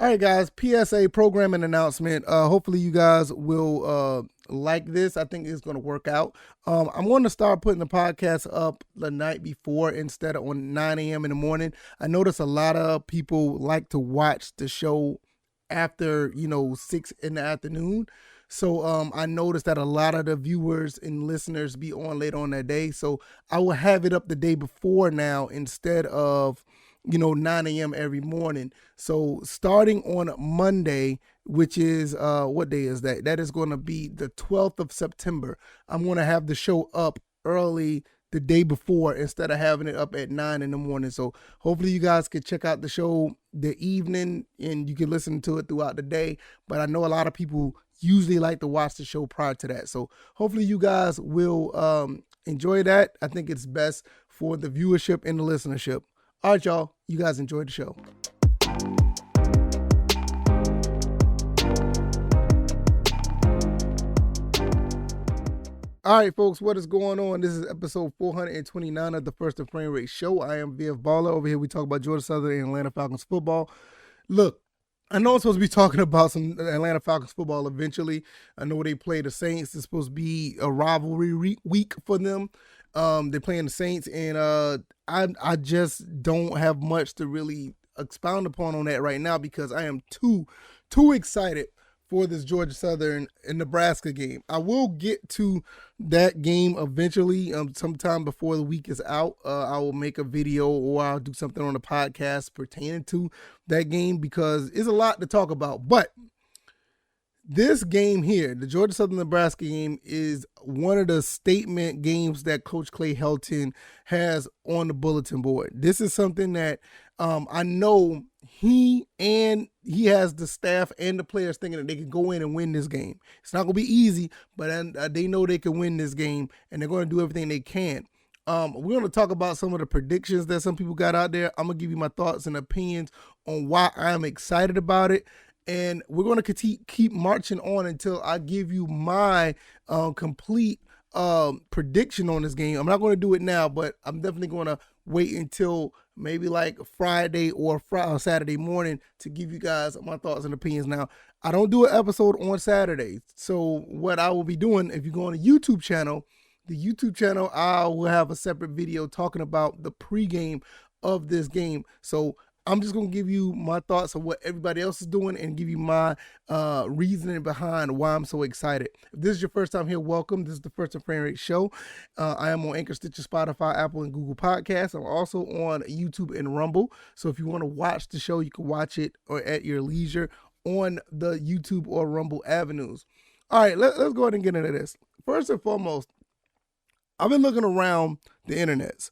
All right, guys, PSA programming announcement. Hopefully you guys will like this. I think it's going to work out. I'm going to start putting the podcast up the night before instead of on 9 a.m. in the morning. I notice a lot of people like to watch the show after, 6 in the afternoon. So I noticed that a lot of the viewers and listeners be on late on that day. So I will have it up the day before now instead of 9 a.m. every morning. So starting on Monday, which is, what day is that? That is going to be the 12th of September. I'm going to have the show up early the day before instead of having it up at 9 in the morning. So hopefully you guys can check out the show the evening and you can listen to it throughout the day. But I know a lot of people usually like to watch the show prior to that. So hopefully you guys will enjoy that. I think it's best for the viewership and the listenership. All right, y'all. You guys enjoy the show. All right, folks, what is going on? This is episode 429 of the First and Frame Rate Show. I am Viv Baller. Over here, we talk about Georgia Southern and Atlanta Falcons football. Look, I know I'm supposed to be talking about some Atlanta Falcons football eventually. I know they play the Saints. It's supposed to be a rivalry week for them. They're playing the Saints, and I just don't have much to really expound upon on that right now because I am too excited for this Georgia Southern and Nebraska game. I will get to that game eventually, sometime before the week is out. I will make a video or I'll do something on the podcast pertaining to that game because it's a lot to talk about. But this game here, the Georgia Southern Nebraska game, is one of the statement games that Coach Helton has on the bulletin board. This is something that I know he has the staff and the players thinking that they can go in and win this game. It's not going to be easy, but they know they can win this game, and they're going to do everything they can. We're going to talk about some of the predictions that some people got out there. I'm going to give you my thoughts and opinions on why I'm excited about it. And we're going to keep marching on until I give you my complete prediction on this game. I'm not going to do it now, but I'm definitely going to wait until maybe like Friday or Saturday morning to give you guys my thoughts and opinions. Now, I don't do an episode on Saturday. So what I will be doing, if you go on the YouTube channel, I will have a separate video talking about the pregame of this game. So I'm just going to give you my thoughts on what everybody else is doing and give you my reasoning behind why I'm so excited. If this is your first time here, welcome. This is the First and Frame Rate Show. I am on Anchor, Stitcher, Spotify, Apple, and Google Podcasts. I'm also on YouTube and Rumble. So if you want to watch the show, you can watch it or at your leisure on the YouTube or Rumble avenues. All right, let's go ahead and get into this. First and foremost, I've been looking around the internets.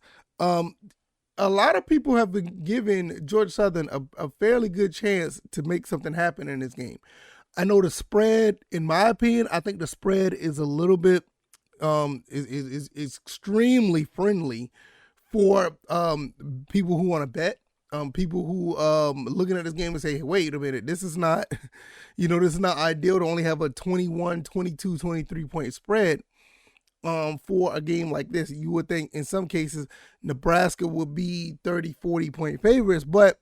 A lot of people have been giving Georgia Southern a fairly good chance to make something happen in this game. I know the spread, in my opinion, I think the spread is a little bit is extremely friendly for people who want to bet. People who looking at this game and say, hey, wait a minute, this is not, this is not ideal to only have a 21, 22, 23 point spread. For a game like this. You would think in some cases Nebraska would be 30, 40 point favorites, but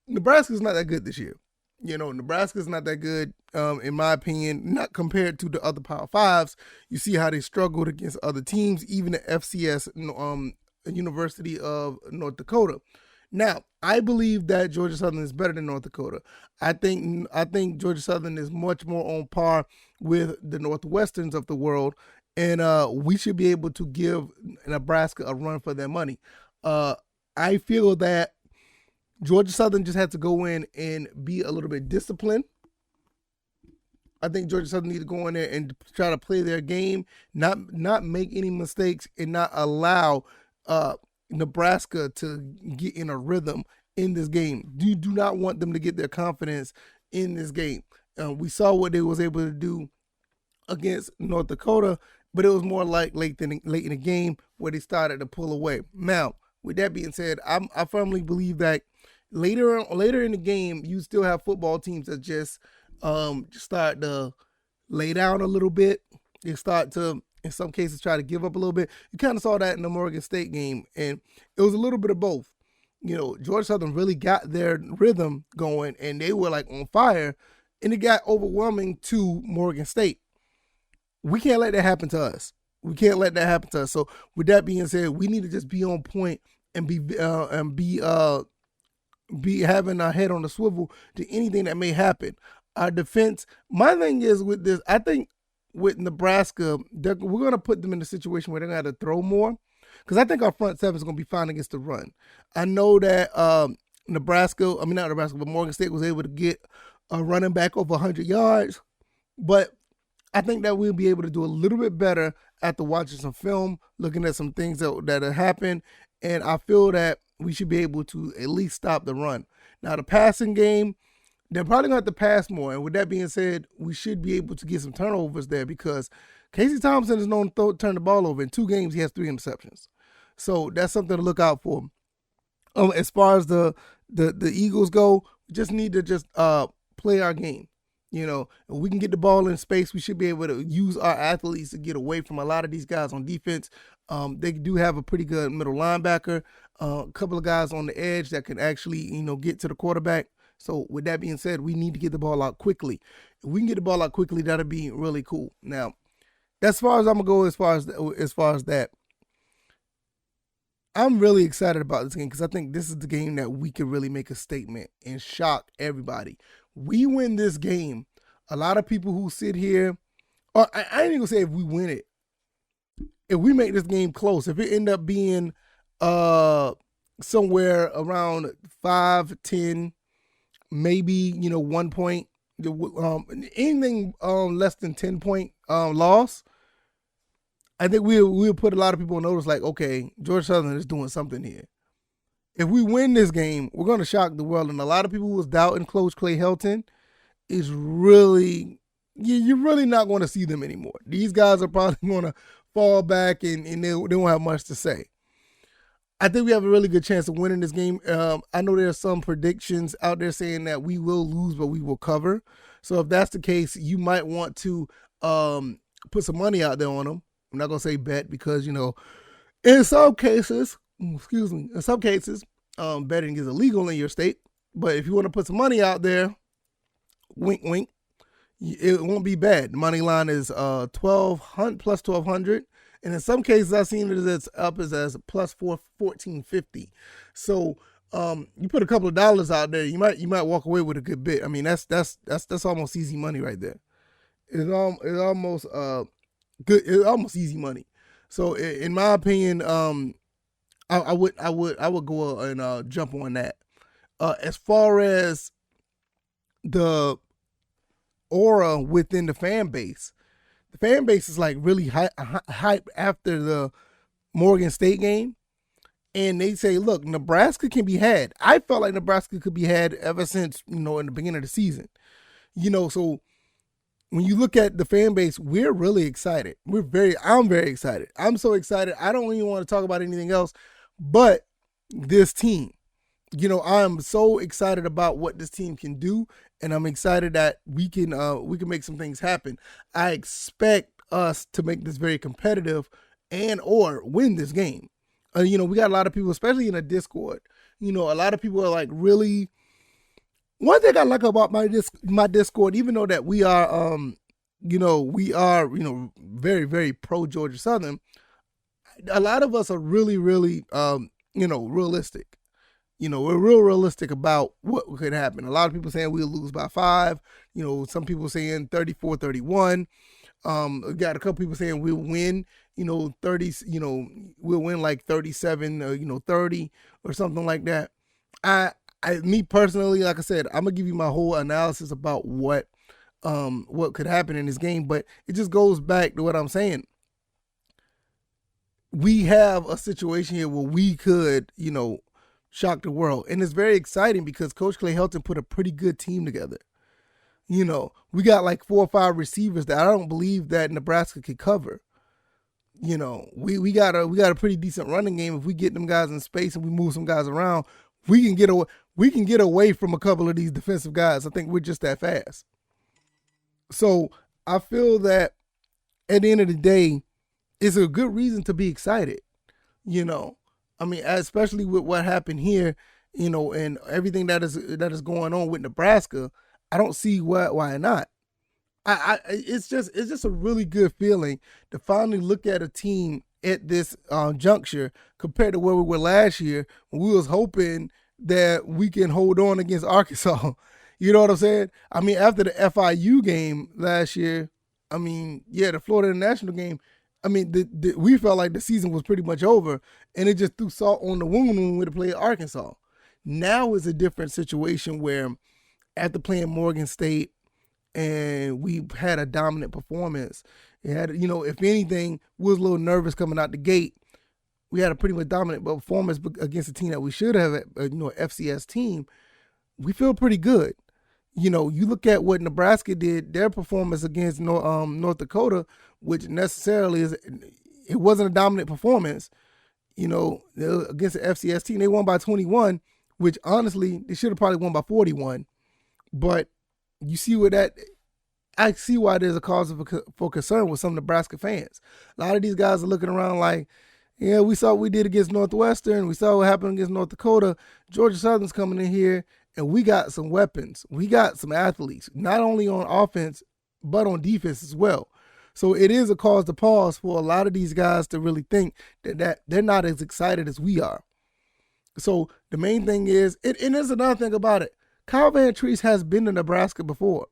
Nebraska's not that good this year. Nebraska's not that good, in my opinion, not compared to the other Power Fives. You see how they struggled against other teams, even the FCS, University of North Dakota. Now, I believe that Georgia Southern is better than North Dakota. I think Georgia Southern is much more on par with the Northwesterns of the world. And we should be able to give Nebraska a run for their money. I feel that Georgia Southern just had to go in and be a little bit disciplined. I think Georgia Southern needs to go in there and try to play their game, not make any mistakes, and not allow Nebraska to get in a rhythm in this game. You do not want them to get their confidence in this game. We saw what they was able to do against North Dakota, but it was more like late in the game where they started to pull away. Now, with that being said, I firmly believe that later in the game, you still have football teams that just start to lay down a little bit. They start to, in some cases, try to give up a little bit. You kind of saw that in the Morgan State game, and it was a little bit of both. Georgia Southern really got their rhythm going, and they were like on fire, and it got overwhelming to Morgan State. We can't let that happen to us. We can't let that happen to us. So with that being said, we need to just be on point and be having our head on the swivel to anything that may happen. Our defense. My thing is with this, I think with Nebraska, we're going to put them in a situation where they're going to have to throw more, because I think our front seven is going to be fine against the run. I know that not Nebraska, but Morgan State was able to get a running back over 100 yards, but I think that we'll be able to do a little bit better after watching some film, looking at some things that have happened, and I feel that we should be able to at least stop the run. Now, the passing game, they're probably going to have to pass more, and with that being said, we should be able to get some turnovers there, because Casey Thompson is known to turn the ball over. In 2 games, he has 3 interceptions. So that's something to look out for. As far as the Eagles go, we just need to play our game. If we can get the ball in space, we should be able to use our athletes to get away from a lot of these guys on defense. They do have a pretty good middle linebacker, a couple of guys on the edge that can actually, get to the quarterback. So with that being said, we need to get the ball out quickly. If we can get the ball out quickly, that'll be really cool. Now, as far as I'm gonna go, as far as that, I'm really excited about this game, because I think this is the game that we can really make a statement and shock everybody. We win this game, a lot of people who sit here, or I ain't even gonna say if we win it. If we make this game close, if it end up being somewhere around 5-10, maybe 1 point, anything less than 10-point loss, I think we'll put a lot of people on notice, like, okay, Georgia Southern is doing something here. If we win this game, we're going to shock the world. And a lot of people who was doubting Coach Helton is really, you're really not going to see them anymore. These guys are probably going to fall back, and they won't have much to say. I think we have a really good chance of winning this game. I know there are some predictions out there saying that we will lose, but we will cover. So if that's the case, you might want to put some money out there on them. I'm not going to say bet, because, in some cases, betting is illegal in your state. But if you want to put some money out there, wink, wink, it won't be bad. The money line is $1,200 plus $1,200. And in some cases, I've seen it as up as plus $1,450. So you put a couple of dollars out there, you might walk away with a good bit. I mean, that's almost easy money right there. It's almost good. It's almost easy money. So in my opinion, I would go and jump on that. As far as the aura within the fan base is like really hype after the Morgan State game. And they say, look, Nebraska can be had. I felt like Nebraska could be had ever since, in the beginning of the season. So when you look at the fan base, we're really excited. I'm very excited. I'm so excited. I don't even want to talk about anything else but this team. I'm so excited about what this team can do, and I'm excited that we can make some things happen. I expect us to make this very competitive and or win this game. We got a lot of people, especially in the Discord. A lot of people are like really. One thing I like about my Discord, even though that we are very, very pro Georgia Southern, a lot of us are really, really realistic. We're real realistic about what could happen. A lot of people saying we'll lose by 5. Some people saying 34-31. We got a couple people saying we'll win, 30, we'll win like 37, 30 or something like that. Me personally, like I said, I'm gonna give you my whole analysis about what could happen in this game, but it just goes back to what I'm saying. We have a situation here where we could, shock the world, and it's very exciting because Coach Helton put a pretty good team together. We got like 4 or 5 receivers that I don't believe that Nebraska could cover. We got a pretty decent running game. If we get them guys in space and we move some guys around, we can get away from a couple of these defensive guys. I think we're just that fast. So I feel that at the end of the day, it's a good reason to be excited. Especially with what happened here, and everything that is going on with Nebraska, I don't see why not. It's just a really good feeling to finally look at a team at this juncture compared to where we were last year when we was hoping that we can hold on against Arkansas. You know what I'm saying? I mean, after the FIU game last year, I mean, yeah, the Florida International game, I mean, we felt like the season was pretty much over, and it just threw salt on the wound when we went to play Arkansas. Now it's a different situation where after playing Morgan State and we had a dominant performance, it had, if anything, we was a little nervous coming out the gate. We had a pretty much dominant performance against a team that we should have, FCS team. We feel pretty good. You look at what Nebraska did, their performance against North Dakota, which necessarily it wasn't a dominant performance. Against the FCS team, they won by 21, which honestly, they should have probably won by 41. But you see I see why there's a cause for concern with some Nebraska fans. A lot of these guys are looking around like, yeah, we saw what we did against Northwestern. We saw what happened against North Dakota. Georgia Southern's coming in here, and we got some weapons. We got some athletes, not only on offense, but on defense as well. So it is a cause to pause for a lot of these guys to really think that they're not as excited as we are. So the main thing is, and there's another thing about it. Kyle Van Treese has been to Nebraska before.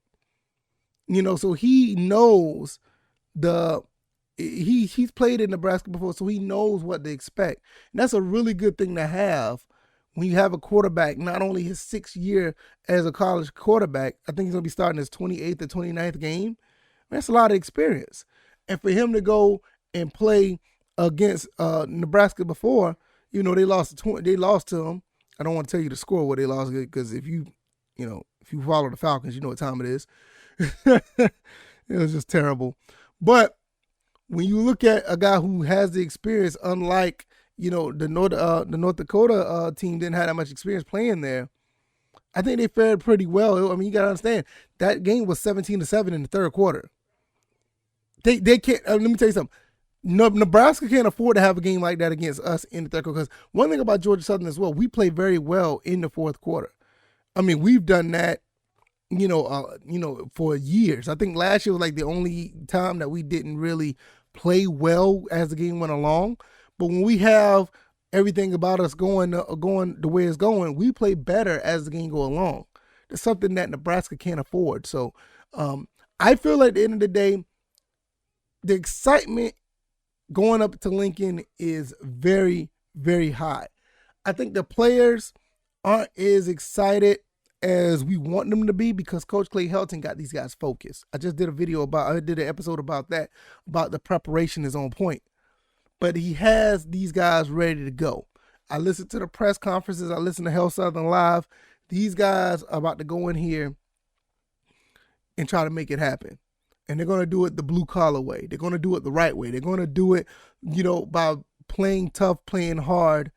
So he knows he's played in Nebraska before, so he knows what to expect. And that's a really good thing to have when you have a quarterback, not only his 6th year as a college quarterback, I think he's going to be starting his 28th or 29th game. That's a lot of experience. And for him to go and play against Nebraska before, they lost to him. I don't want to tell you the score where they lost, because if you follow the Falcons, you know what time it is. It was just terrible. But when you look at a guy who has the experience, unlike the North Dakota team didn't have that much experience playing there, I think they fared pretty well. I mean, you gotta understand that game was 17-7 in the third quarter. They can't. Let me tell you something. Nebraska can't afford to have a game like that against us in the third quarter. Because one thing about Georgia Southern as well, we play very well in the fourth quarter. I mean, we've done that, for years. I think last year was like the only time that we didn't really play well as the game went along. But when we have everything about us going the way it's going, we play better as the game go along. It's something that Nebraska can't afford. So I feel like at the end of the day, the excitement going up to Lincoln is very, very high. I think the players aren't as excited as we want them to be because Coach Clay Helton got these guys focused. I did an episode about that, about the preparation is on point. But he has these guys ready to go. I listened to the press conferences. I listened to Hell Southern Live. These guys are about to go in here and try to make it happen. And they're going to do it the blue-collar way. They're going to do it the right way. They're going to do it, by playing tough, playing hard,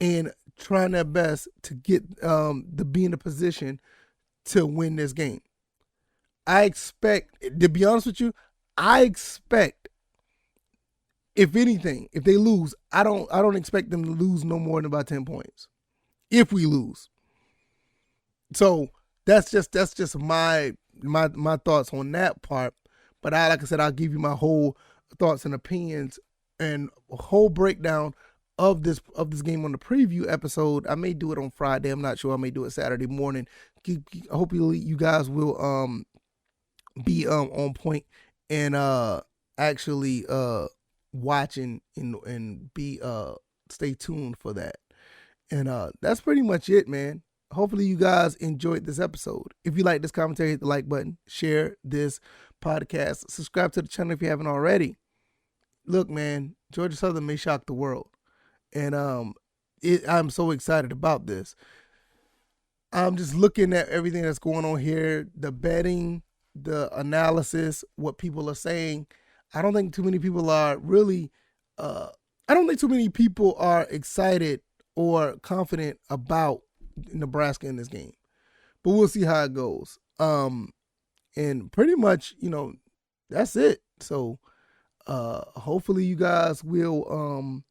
and trying their best to get to be in a position to win this game. I expect, to be honest with you, if anything, if they lose, I don't expect them to lose no more than about 10 points. If we lose. So that's just my thoughts on that part. But like I said, I'll give you my whole thoughts and opinions and a whole breakdown of this game on the preview episode. I may do it on Friday. I'm not sure. I may do it Saturday morning. Hopefully you guys will be on point and actually watching and be stay tuned for that. And that's pretty much it, man. Hopefully you guys enjoyed this episode. If you like this commentary, hit the like button, share this podcast, subscribe to the channel if you haven't already. Look, man, Georgia Southern may shock the world. And I'm so excited about this. I'm just looking at everything that's going on here, the betting, the analysis, what people are saying. I don't think too many people are really, I don't think too many people are excited or confident about Nebraska in this game. But we'll see how it goes. And pretty much, that's it. So hopefully you guys will,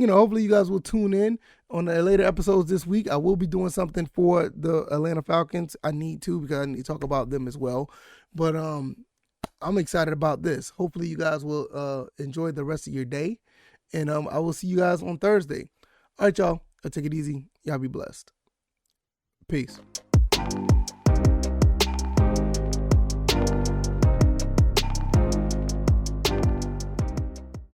hopefully you guys will tune in on the later episodes this week. I will be doing something for the Atlanta Falcons. I need to, because I need to talk about them as well. But I'm excited about this. hopefully you guys will enjoy the rest of your day. And I will see you guys on Thursday. All right, y'all. Take it easy. Y'all be blessed. Peace.